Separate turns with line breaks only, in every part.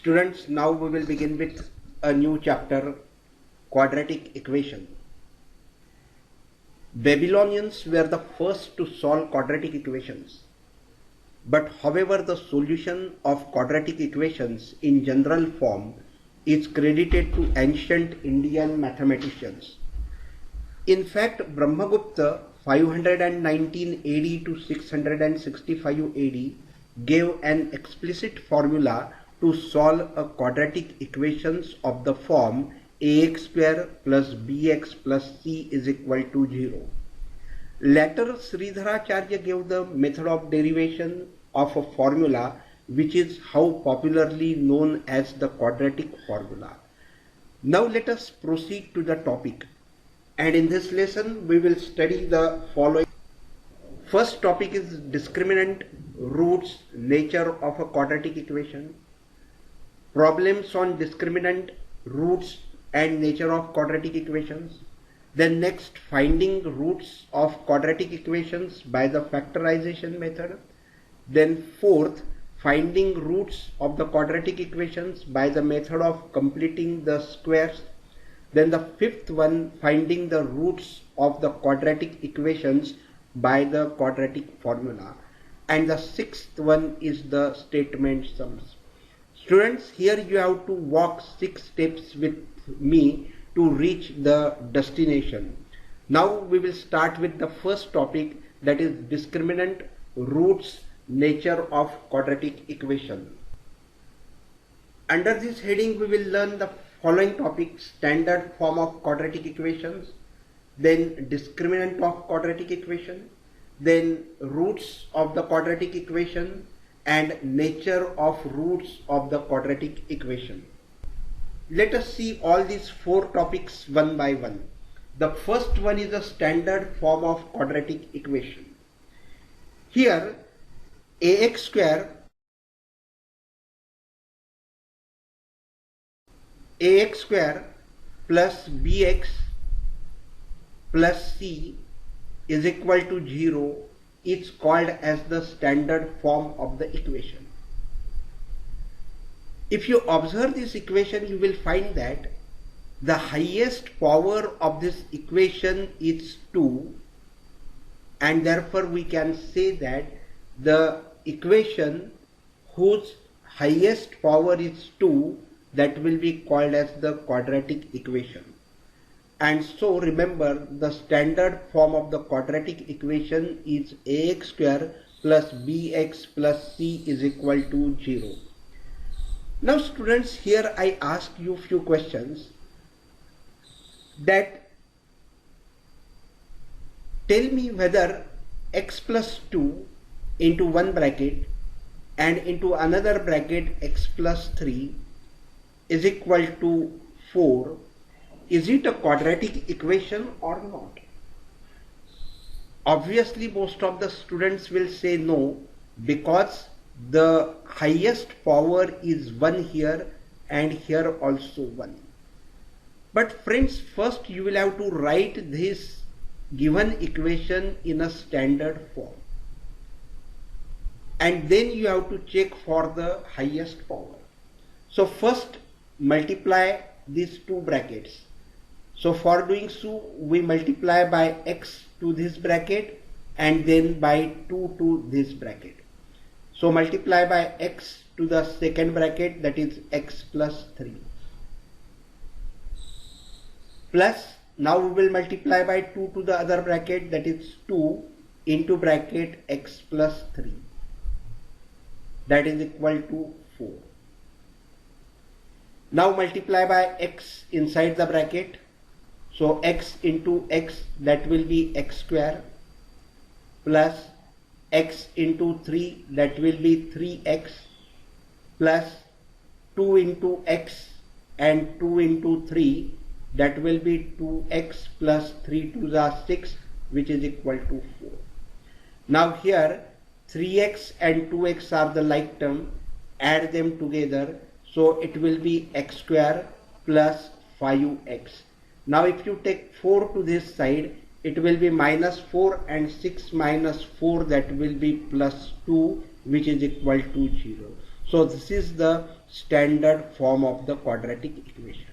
Students, now we will begin with a new chapter, quadratic equation. Babylonians were the first to solve quadratic equations. But however, the solution of quadratic equations in general form is credited to ancient Indian mathematicians. In fact, Brahmagupta 519 AD to 665 AD gave an explicit formula to solve a quadratic equations of the form ax square plus bx plus c is equal to 0. Later, Sridharacharya gave the method of derivation of a formula which is how popularly known as the quadratic formula. Now let us proceed to the topic, and in this lesson we will study the following. First topic is discriminant, roots, nature of a quadratic equation, problems on discriminant, roots and nature of quadratic equations. Then next, finding roots of quadratic equations by the factorization method. Then fourth, finding roots of the quadratic equations by the method of completing the squares. Then the fifth one, finding the roots of the quadratic equations by the quadratic formula. And the sixth one is the statement sums. Students, here you have to walk 6 steps with me to reach the destination. Now we will start with the first topic, that is discriminant, roots, nature of quadratic equation. Under this heading we will learn the following topics: standard form of quadratic equations, then discriminant of quadratic equation, then roots of the quadratic equation, and nature of roots of the quadratic equation. Let us see all these 4 topics one by one. The first one is the standard form of quadratic equation. Here ax square plus bx plus c is equal to 0 is called as the standard form of the equation. If you observe this equation, you will find that the highest power of this equation is 2, and therefore we can say that the equation whose highest power is 2, that will be called as the quadratic equation. And so remember, the standard form of the quadratic equation is ax square plus bx plus c is equal to 0. Now students, here I ask you few questions, that tell me whether x plus 2 into one bracket and into another bracket x plus 3 is equal to 4, is it a quadratic equation or not? Obviously most of the students will say no, because the highest power is 1 here and here also 1. But friends, first you will have to write this given equation in a standard form, and then you have to check for the highest power. So first multiply these 2 brackets. So for doing so, we multiply by x to this bracket and then by 2 to this bracket. So multiply by x to the second bracket, that is x plus 3. Plus, now we will multiply by 2 to the other bracket, that is 2 into bracket x plus 3. That is equal to 4. Now multiply by x inside the bracket. So x into x, that will be x square, plus x into 3, that will be 3x, plus 2 into x and 2 into 3, that will be 2x plus 3 to the 6, which is equal to 4. Now here 3x and 2x are the like term, add them together, so it will be x square plus 5x. Now if you take 4 to this side, it will be minus 4, and 6 minus 4, that will be plus 2, which is equal to 0. So this is the standard form of the quadratic equation.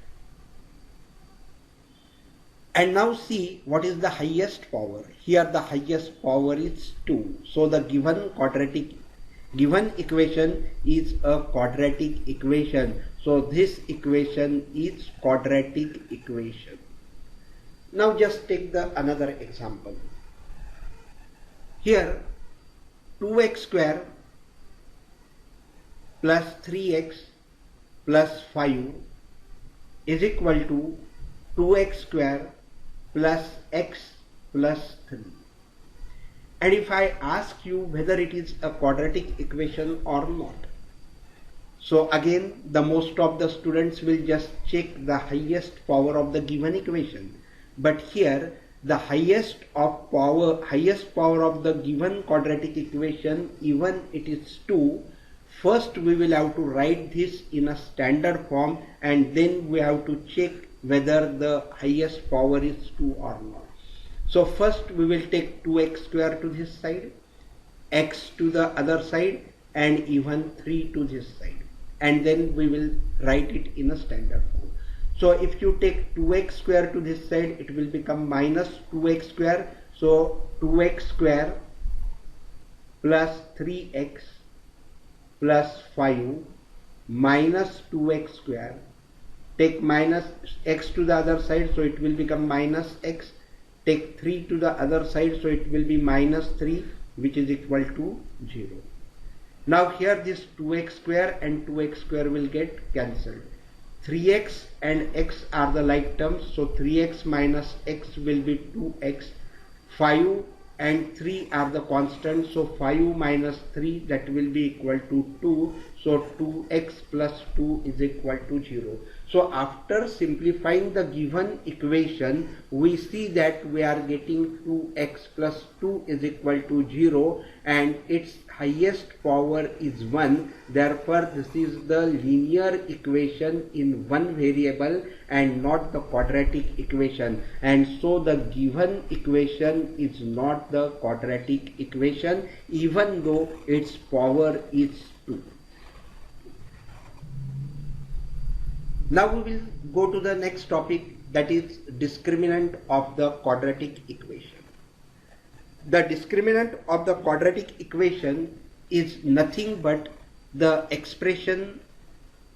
And now see what is the highest power. Here the highest power is 2. So the given equation is a quadratic equation. So this equation is quadratic equation. Now just take the another example. Here 2x square plus 3x plus 5 is equal to 2x square plus x plus 3. And if I ask you whether it is a quadratic equation or not, so again the most of the students will just check the highest power of the given equation. But here the highest power of the given quadratic equation, even it is 2, first we will have to write this in a standard form, and then we have to check whether the highest power is 2 or not. So first we will take 2x square to this side, x to the other side, and even 3 to this side, and then we will write it in a standard form. So if you take 2x square to this side, it will become minus 2x square. So 2x square plus 3x plus 5 minus 2x square. Take minus x to the other side, so it will become minus x. Take 3 to the other side, so it will be minus 3, which is equal to 0. Now here this 2x square and 2x square will get cancelled. 3x and x are the like terms, so 3x minus x will be 2x. 5 and 3 are the constants, so 5 minus 3, that will be equal to 2. So 2x plus 2 is equal to 0. So after simplifying the given equation, we see that we are getting 2x plus 2 is equal to 0, and its highest power is 1. Therefore this is the linear equation in one variable and not the quadratic equation, and so the given equation is not the quadratic equation, even though its power is 2. Now we will go to the next topic, that is discriminant of the quadratic equation. The discriminant of the quadratic equation is nothing but the expression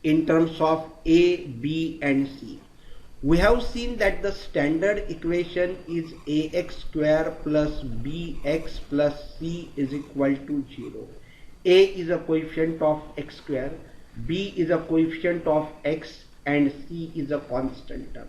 in terms of a, b and c. We have seen that the standard equation is ax square plus bx plus c is equal to 0. A is a coefficient of x square, b is a coefficient of x, and c is a constant term.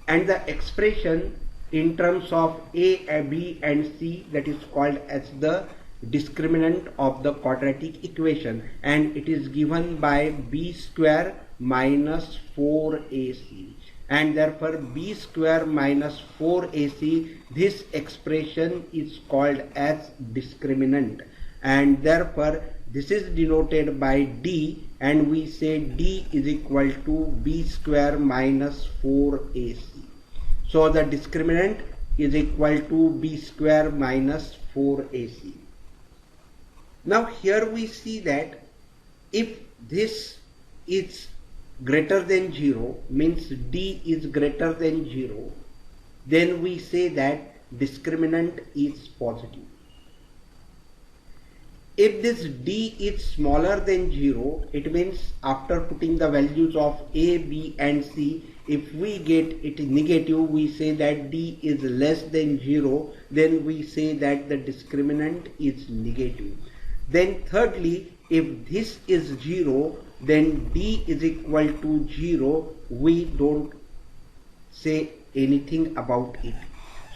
And the expression in terms of a, b and c, that is called as the discriminant of the quadratic equation, and it is given by b square minus 4ac, and therefore b square minus 4ac, this expression is called as discriminant, and therefore this is denoted by d, and we say d is equal to b square minus 4ac. So the discriminant is equal to b square minus 4ac. Now here we see that if this is greater than 0, means d is greater than 0, then we say that discriminant is positive. If this d is smaller than 0, it means after putting the values of a, b and c, if we get it negative, we say that d is less than 0, then we say that the discriminant is negative. Then thirdly, if this is 0, then d is equal to 0, we don't say anything about it.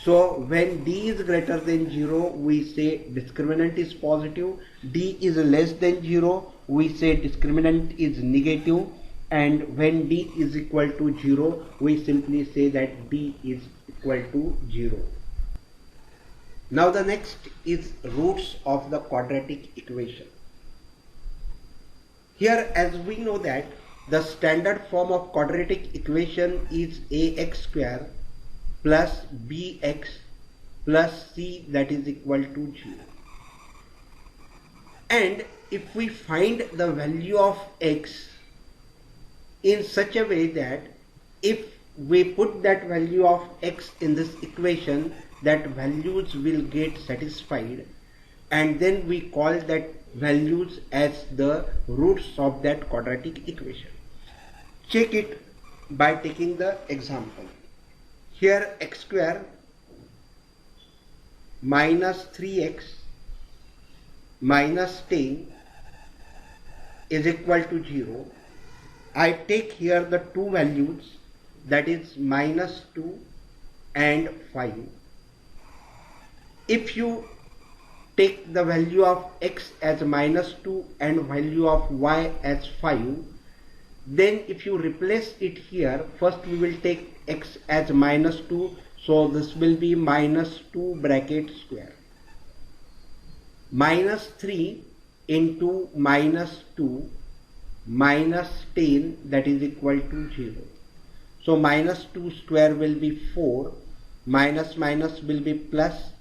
So when d is greater than 0, we say discriminant is positive. D is less than 0, we say discriminant is negative. And when d is equal to 0, we simply say that d is equal to 0. Now the next is roots of the quadratic equation. Here, as we know that the standard form of quadratic equation is ax square plus bx plus c, that is equal to 0. And if we find the value of x, in such a way that if we put that value of x in this equation, that values will get satisfied, and then we call that values as the roots of that quadratic equation. Check it by taking the example. Here x square minus 3x minus 10 is equal to 0. I take here the two values, that is minus 2 and 5. If you take the value of x as minus 2 and value of y as 5, then if you replace it here, first we will take x as minus 2, so this will be minus 2 bracket square. Minus 3 into minus 2 minus 10, that is equal to 0. So minus 2 square will be 4, minus minus will be plus,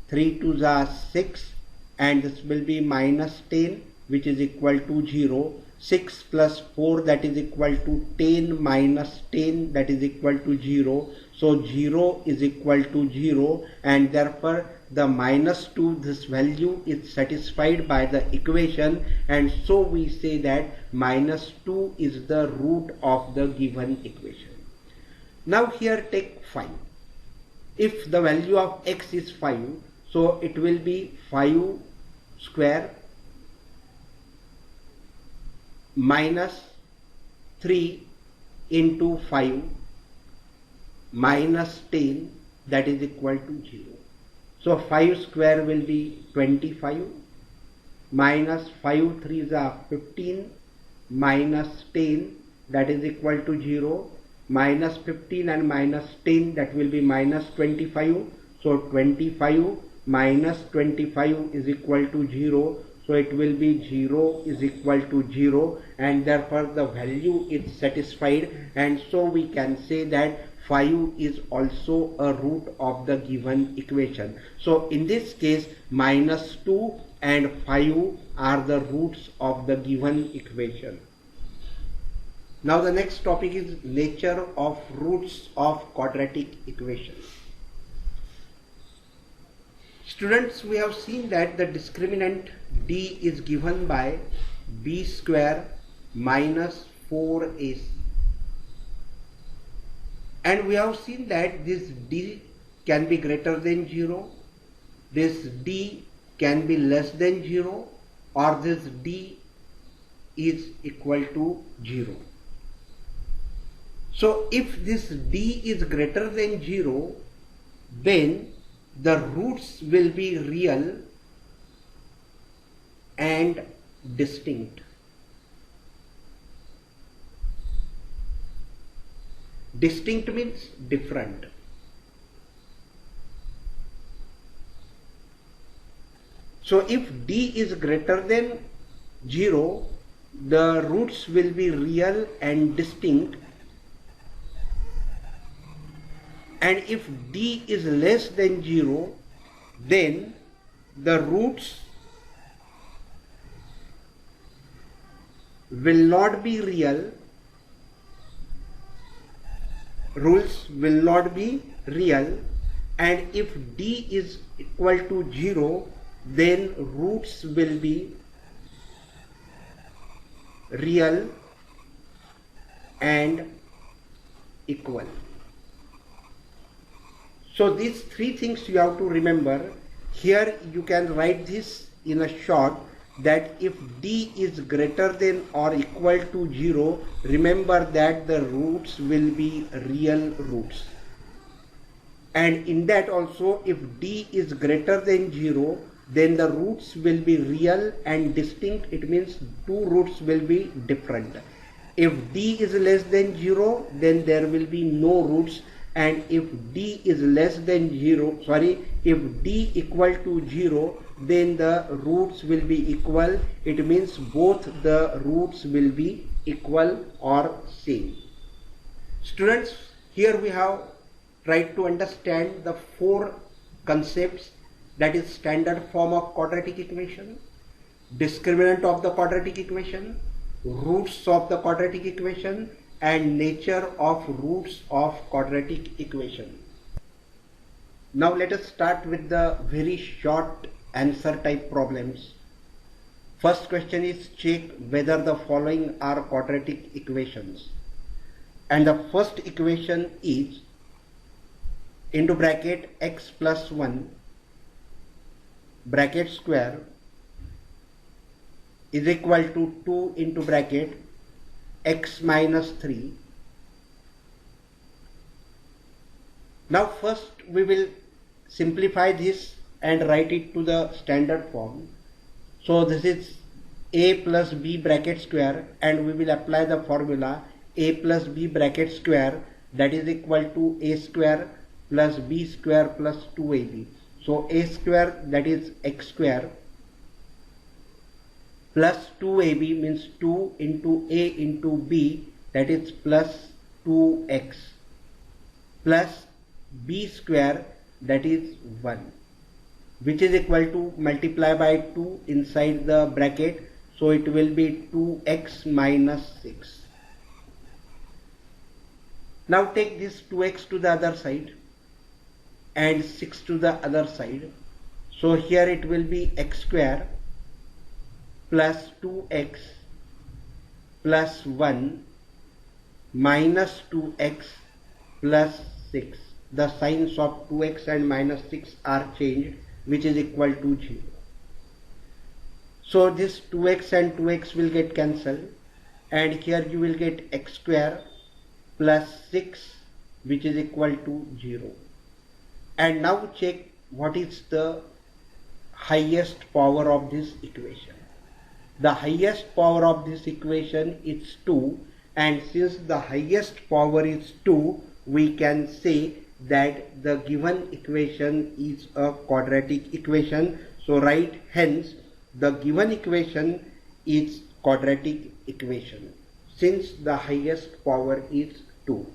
3 2s are 6, and this will be minus 10, which is equal to 0. 6 plus 4, that is equal to 10 minus 10, that is equal to 0. So 0 is equal to 0, and therefore the minus 2, this value is satisfied by the equation, and so we say that minus 2 is the root of the given equation. Now here take 5. If the value of x is 5, so it will be 5 square minus 3 into 5 minus 10, that is equal to 0. So 5 square will be 25, minus 5 3s are 15, minus 10, that is equal to 0, minus 15 and minus 10, that will be minus 25. So 25 minus 25 is equal to 0. So it will be 0 is equal to 0, and therefore the value is satisfied, and so we can say that 5 is also a root of the given equation. So in this case, minus 2 and 5 are the roots of the given equation. Now the next topic is nature of roots of quadratic equations. Students, we have seen that the discriminant d is given by b square minus 4ac, and we have seen that this d can be greater than 0, this d can be less than 0, or this d is equal to 0. So if this d is greater than 0, then the roots will be real and distinct. Distinct means different. So if d is greater than 0, the roots will be real and distinct, and if d is less than 0, then the roots will not be real, rules will not be real, and if d is equal to 0, then roots will be real and equal. So these three things you have to remember. Here you can write this in a short, that if d is greater than or equal to 0, remember that the roots will be real roots. And in that also, if d is greater than 0, then the roots will be real and distinct. It means two roots will be different. If d is less than 0, then there will be no roots. And if d is less than 0, if d equal to 0, then the roots will be equal. It means both the roots will be equal or same. Students, here we have tried to understand the four concepts, that is standard form of quadratic equation, discriminant of the quadratic equation, roots of the quadratic equation, and nature of roots of quadratic equation. Now let us start with the very short answer type problems. First question is check whether the following are quadratic equations. And the first equation is into bracket x plus 1 bracket square is equal to 2 into bracket x minus 3. Now first we will simplify this and write it to the standard form. So this is a plus b bracket square, and we will apply the formula a plus b bracket square, that is equal to a square plus b square plus 2ab. So a square, that is x square, plus 2ab means 2 into a into b, that is plus 2x, plus b square, that is 1, which is equal to multiply by 2 inside the bracket. So it will be 2x minus 6. Now take this 2x to the other side and 6 to the other side. So here it will be x square plus 2x plus 1 minus 2x plus 6. The signs of 2x and minus 6 are changed, which is equal to 0. So this 2x and 2x will get cancelled, and here you will get x square plus 6, which is equal to 0. And now check what is the highest power of this equation. The highest power of this equation is 2, and since the highest power is 2, we can say that the given equation is a quadratic equation. So write hence the given equation is quadratic equation since the highest power is 2.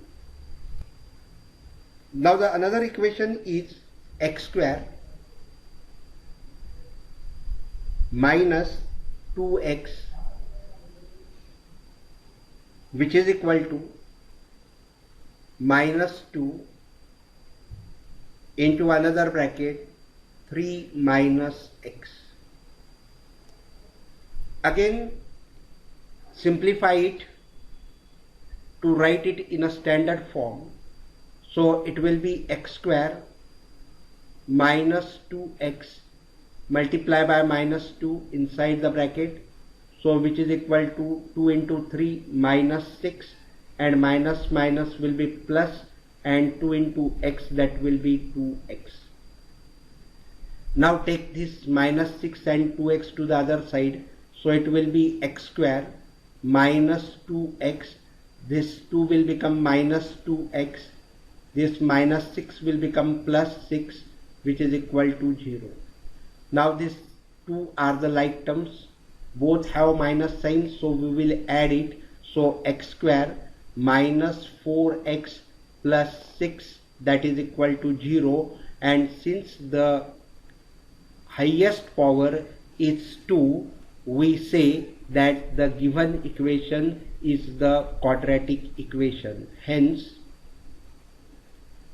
Now the another equation is x square minus 2x, which is equal to minus 2 into another bracket 3 minus x. Again simplify it to write it in a standard form. So it will be x square minus 2x multiply by minus 2 inside the bracket, so which is equal to 2 into 3 minus 6, and minus minus will be plus, and 2 into x, that will be 2x. Now take this minus 6 and 2x to the other side, so it will be x square minus 2x, this 2 will become minus 2x, this minus 6 will become plus 6, which is equal to 0. Now these two are the like terms, both have minus sign, so we will add it. So x square minus 4x plus 6, that is equal to 0, and since the highest power is 2, we say that the given equation is the quadratic equation. Hence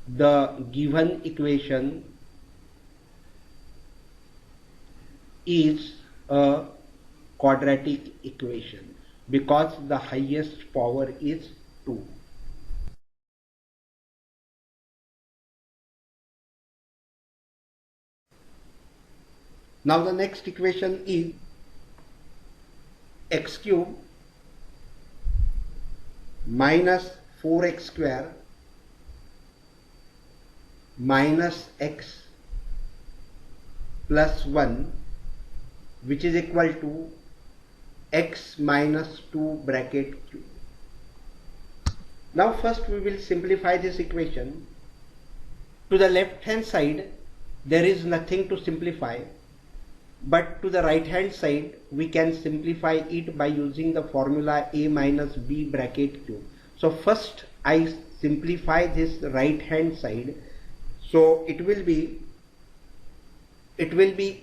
the given equation is a quadratic equation because the highest power is 2. Now the next equation is x cube minus 4x square minus x plus 1, which is equal to x minus 2 bracket cube. Now first we will simplify this equation. To the left hand side there is nothing to simplify, but to the right hand side we can simplify it by using the formula a minus b bracket cube. So first I simplify this right hand side, so it will be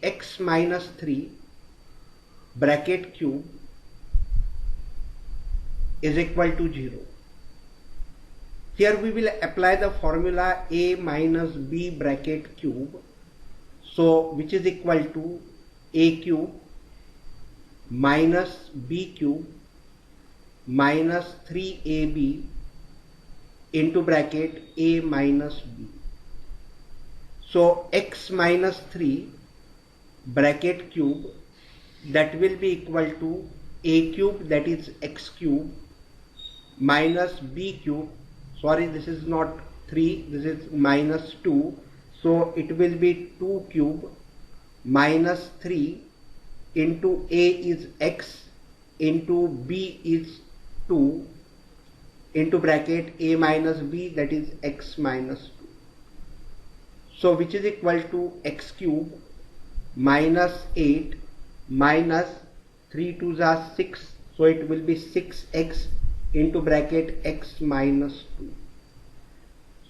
x minus 3 bracket cube is equal to 0. Here we will apply the formula a minus b bracket cube, so which is equal to a cube minus b cube minus 3ab into bracket a minus b. So x minus 3 bracket cube, that will be equal to a cube, that is x cube, minus b cube, sorry this is not 3, this is minus 2, so it will be 2 cube minus 3 into a is x into b is 2 into bracket a minus b, that is x minus 2. So which is equal to x cube minus 8 minus 3 2s are 6, so it will be 6x into bracket x minus 2.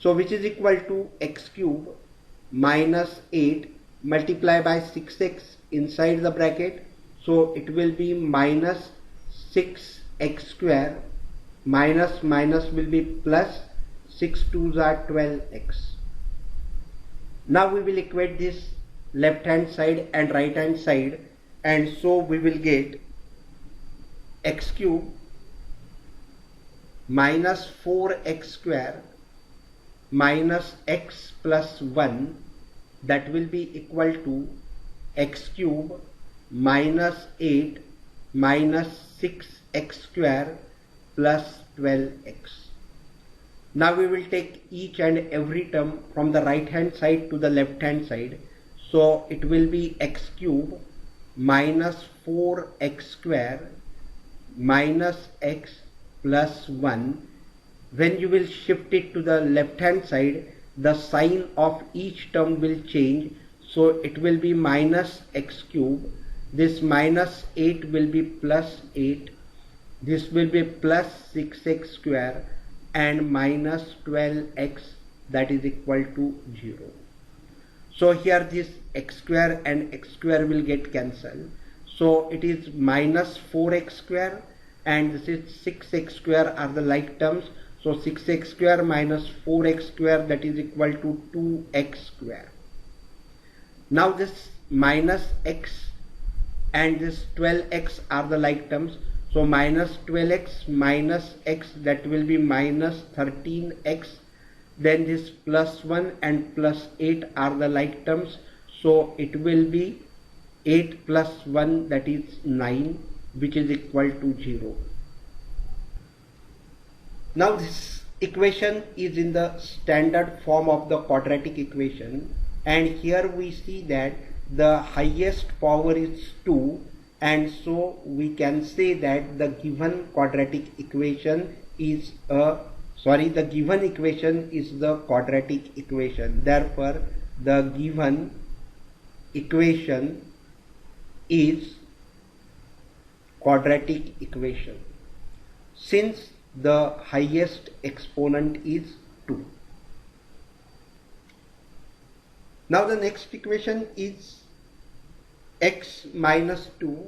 So which is equal to x cube minus 8 multiply by 6x inside the bracket, so it will be minus 6x square minus minus will be plus, 6 2s are 12x. Now we will equate this left hand side and right hand side, and so we will get x cube minus 4x square minus x plus 1, that will be equal to x cube minus 8 minus 6x square plus 12x. Now we will take each and every term from the right hand side to the left hand side. So it will be x cube minus 4x square minus x plus 1. When you will shift it to the left hand side, the sign of each term will change. So it will be minus x cube. This minus 8 will be plus 8. This will be plus 6x square and minus 12x, that is equal to 0. So here this x square and x square will get cancelled. So it is minus 4x square and this is 6x square are the like terms. So 6x square minus 4x square, that is equal to 2x square. Now this minus x and this 12x are the like terms. So minus 12x minus x, that will be minus 13x. Then this plus 1 and plus 8 are the like terms. So it will be 8 plus 1, that is 9, which is equal to 0. Now this equation is in the standard form of the quadratic equation, and here we see that the highest power is 2, and so we can say that the given quadratic equation is the given equation is the quadratic equation. Therefore the given equation is quadratic equation since the highest exponent is 2. Now the next equation is x minus 2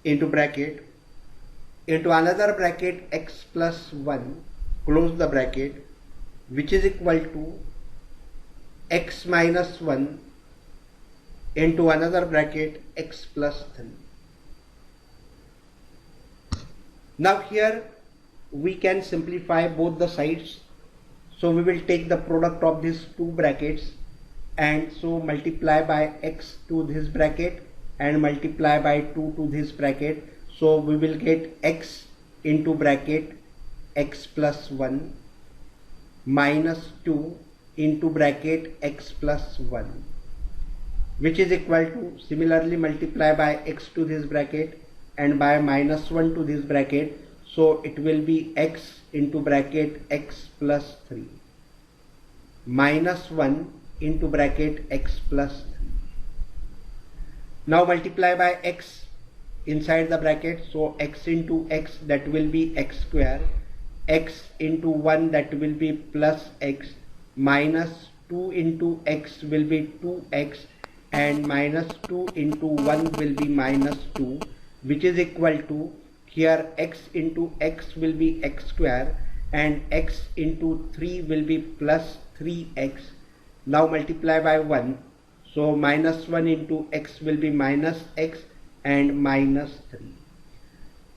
into bracket into another bracket x plus 1, close the bracket, which is equal to x minus 1 into another bracket x plus 3. Now here we can simplify both the sides. So we will take the product of these two brackets, and so multiply by x to this bracket and multiply by 2 to this bracket. So we will get x into bracket x plus 1 minus 2 into bracket x plus 1, which is equal to, similarly multiply by x to this bracket and by minus 1 to this bracket. So it will be x into bracket x plus 3 minus 1 into bracket x plus 3. Now multiply by x inside the bracket. So x into x, that will be x square, x into 1, that will be plus x, minus 2 into x will be 2x, and minus 2 into 1 will be minus 2, which is equal to, Here x into x will be x square and x into 3 will be plus 3x. Now multiply by 1. So minus 1 into x will be minus x and minus 3.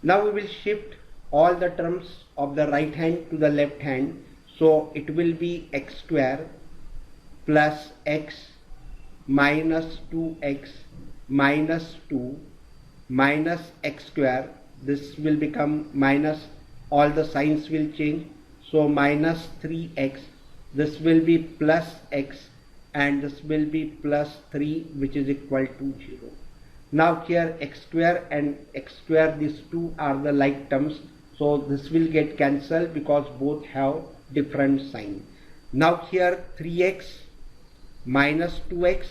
Now we will shift all the terms of the right hand to the left hand. So it will be x square plus x minus 2x minus 2 minus x square. This will become minus, all the signs will change. So minus 3x, this will be plus x and this will be plus 3, which is equal to 0. Now here x square and x square, these two are the like terms. So this will get cancelled because both have different sign. Now here 3x minus 2x,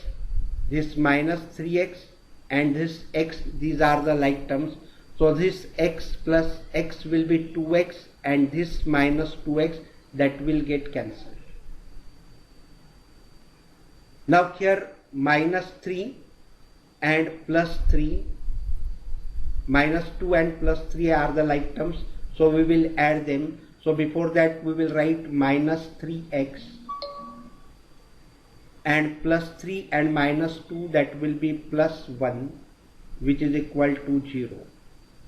this minus 3x and this x, these are the like terms. So this x plus x will be 2x and this minus 2x, that will get cancelled. Now here minus 3 and plus 3, minus 2 and plus 3 are the like terms. So we will add them. So before that we will write minus 3x and plus 3 and minus 2, that will be plus 1, which is equal to 0.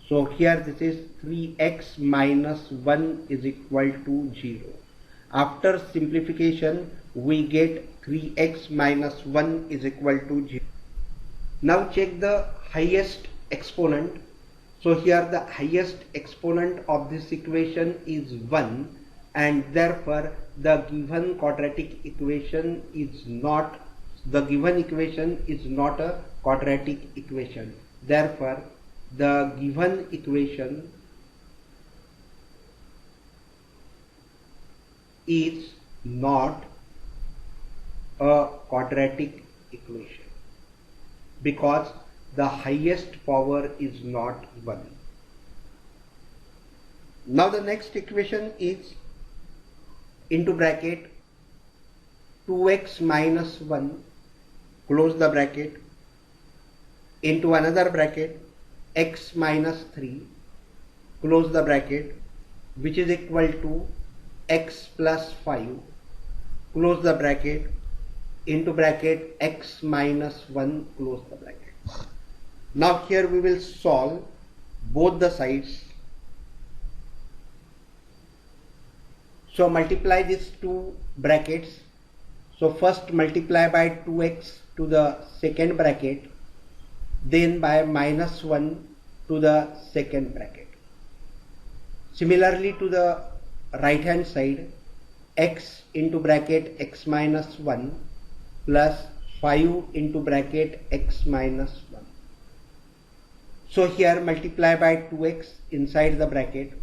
So here this is 3x minus 1 is equal to 0. After simplification we get 3x minus 1 is equal to 0. Now check the highest exponent. So here the highest exponent of this equation is 1 and therefore the given quadratic equation is not, the given equation is not a quadratic equation. Therefore the given equation is not a quadratic equation because the highest power is not 1. Now the next equation is into bracket 2x minus 1, close the bracket, into another bracket x minus 3, close the bracket, which is equal to x plus 5, close the bracket, into bracket x minus 1, close the bracket. Now here we will solve both the sides. So multiply these two brackets. So first multiply by 2x to the second bracket, then by minus 1 to the second bracket. Similarly to the right hand side, x into bracket x minus 1 plus 5 into bracket x minus 1. So here multiply by 2x inside the bracket.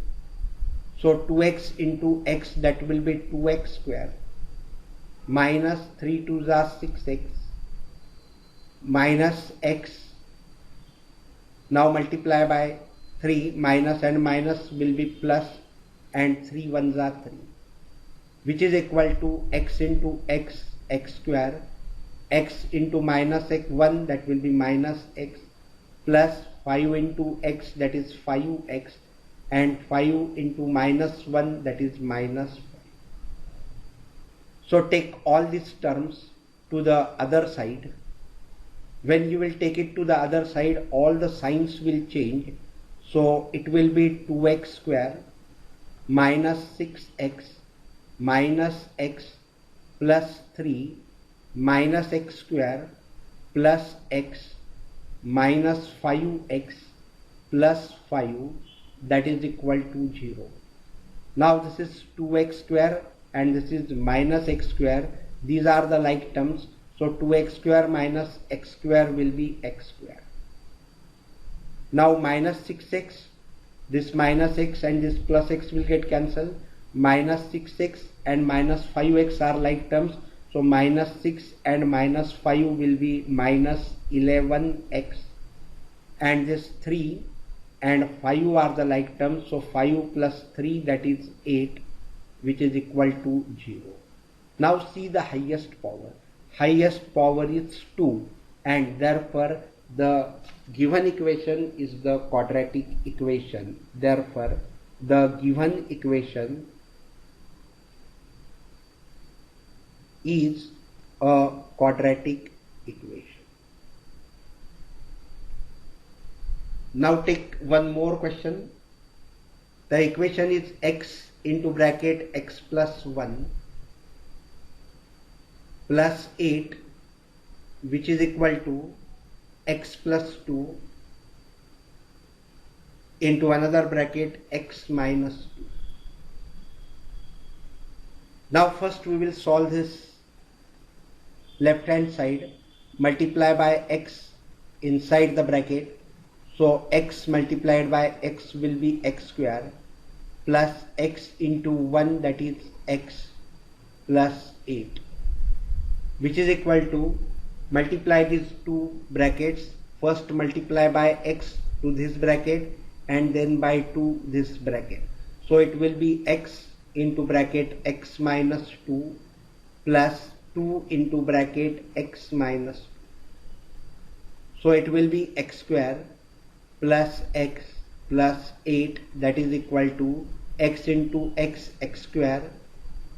So 2x into x, that will be 2x square minus 3 2s are 6x minus x. Now multiply by 3, minus and minus will be plus and 3 1s are 3, which is equal to x into x, x square, x into minus x 1, that will be minus x, plus 5 into x, that is 5x, and 5 into minus 1, that is minus 5. So take all these terms to the other side. When you will take it to the other side, all the signs will change. So it will be 2x square minus 6x minus x plus 3 minus x square plus x minus 5x plus 5, that is equal to 0. Now this is 2x square and this is minus x square. These are the like terms. So 2x square minus x square will be x square. Now minus 6x, this minus x and this plus x will get cancelled. Minus 6x and minus 5x are like terms. So minus 6 and minus 5 will be minus 11x. And this 3 and 5 are the like terms. So 5 plus 3, that is 8, which is equal to 0. Now see the highest power. Highest power is 2 and therefore the given equation is the quadratic equation. Therefore, the given equation is a quadratic equation. Now take one more question. The equation is x into bracket x plus 1 plus 8, which is equal to x plus 2 into another bracket x minus 2. Now first we will solve this left hand side. Multiply by x inside the bracket. So x multiplied by x will be x square plus x into 1, that is x plus 8, which is equal to, multiply these two brackets. First multiply by x to this bracket and then by 2 this bracket. So it will be x into bracket x minus 2 plus 2 into bracket x minus 2. So it will be x square plus x plus 8, that is equal to x into x, x square,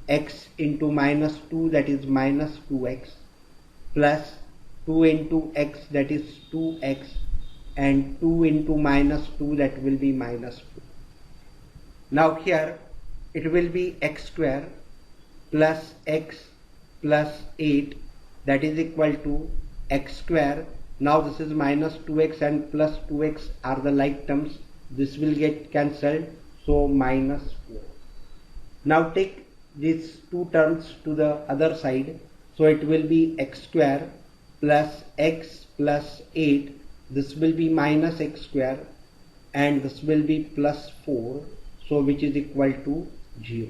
x into minus 2, that is minus 2x, plus 2 into x, that is 2x, and 2 into minus 2, that will be minus 2. Now here it will be x square plus x plus 8, that is equal to x square. Now this is minus 2x and plus 2x are the like terms. This will get cancelled. So minus 4. Now take these two terms to the other side. So it will be x square plus x plus 8. This will be minus x square and this will be plus 4. So which is equal to 0.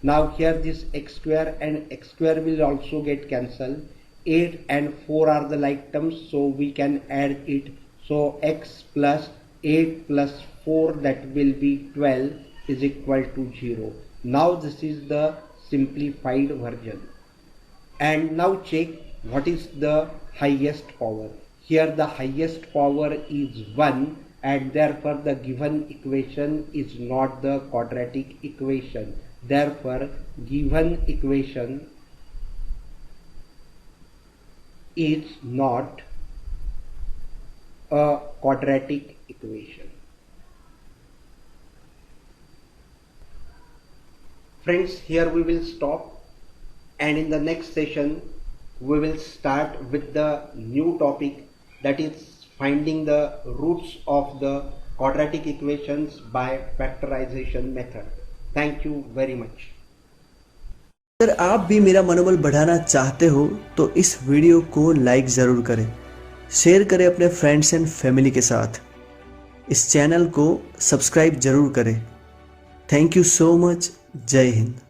Now here this x square and x square will also get cancelled. 8 and 4 are the like terms, so we can add it. So x plus 8 plus 4, that will be 12, is equal to 0. Now this is the simplified version. And now check what is the highest power. Here the highest power is 1 and therefore the given equation is not the quadratic equation. Therefore given equation is not a quadratic equation. Friends, here we will stop, and in the next session we will start with the new topic, that is finding the roots of the quadratic equations by factorization method. Thank you very much.
अगर आप भी मेरा मनोबल बढ़ाना चाहते हो तो इस वीडियो को लाइक ज़रूर करें, शेयर करें अपने फ्रेंड्स एंड फैमिली के साथ, इस चैनल को सब्सक्राइब ज़रूर करें। Thank you so much. जय हिंद।